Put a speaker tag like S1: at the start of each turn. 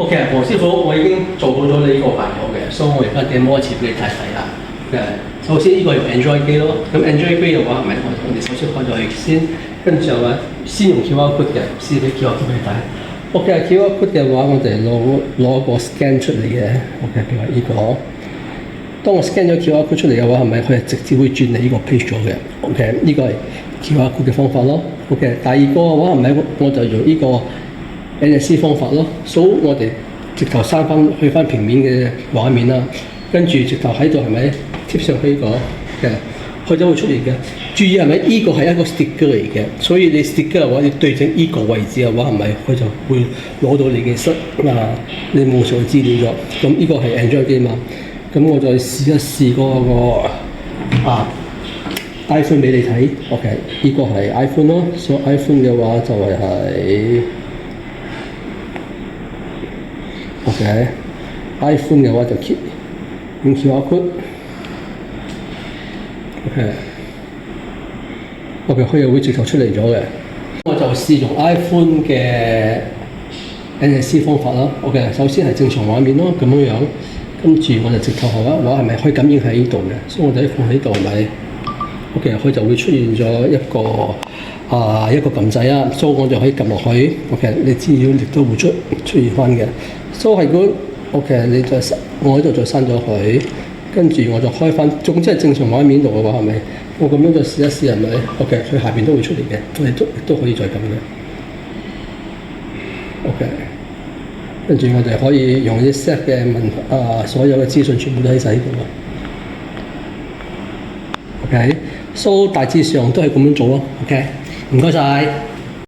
S1: OK， 黃師傅，我已經做好咗你呢個朋友嘅，所以我而家 demo 一次俾你睇睇啦。首先呢個用 Android 機咯，咁 Android 機嘅話係咪我哋首先開咗佢先，跟住話先用 QR code 嘅，先俾 QR code 俾你睇。OK，QR code 嘅話，我哋攞個 scan 出嚟嘅。OK，譬如話呢個，當我 scan 咗 QR code 出嚟嘅話，係咪佢係直接會轉你呢個 page 咗嘅 ？OK， 呢個係 QR code 嘅方法咯。OK， 第二個嘅話係咪我就用呢個 NFC 方法咯，所以我哋直頭去翻平面嘅畫面啦，跟住直頭喺度係咪貼上去呢個嘅，佢就會出現嘅。注意係咪呢個係一個 sticker 嚟嘅，所以你 sticker 嘅話，你對正呢個位置嘅話係咪佢就會攞到你嘅你冇錯嘅資料咗。咁呢個係 Android 機嘛，咁我再試一試嗰個iPhone 俾你睇。OK， 呢個係 iPhone 咯，所以 iPhone 嘅話就係OK，iPhone 嘅話就用 QR code。OK， 佢又會直頭出嚟咗嘅。我就試用 iPhone 嘅 NFC 方法啦。OK， 首先係正常畫面咯，咁樣，跟住我就直頭係咪可以感應喺呢度嘅，所以我哋放喺度咪 OK， 佢就會出現咗一個撳掣啦，所以我就可以撳落去。OK， 你資料亦都會出現翻嘅。所以如果 OK， 我喺度再刪咗佢，跟住我就開翻。總之係正常畫面度嘅話，係咪？我咁樣再試一試係咪 ？OK， 佢下邊都會出嚟嘅，我哋都可以再撳嘅。OK， 跟住我哋可以用啲 set 嘅所有嘅資訊全部都喺晒呢度。OK， 大致上都係咁樣做咯。OK， 唔該晒。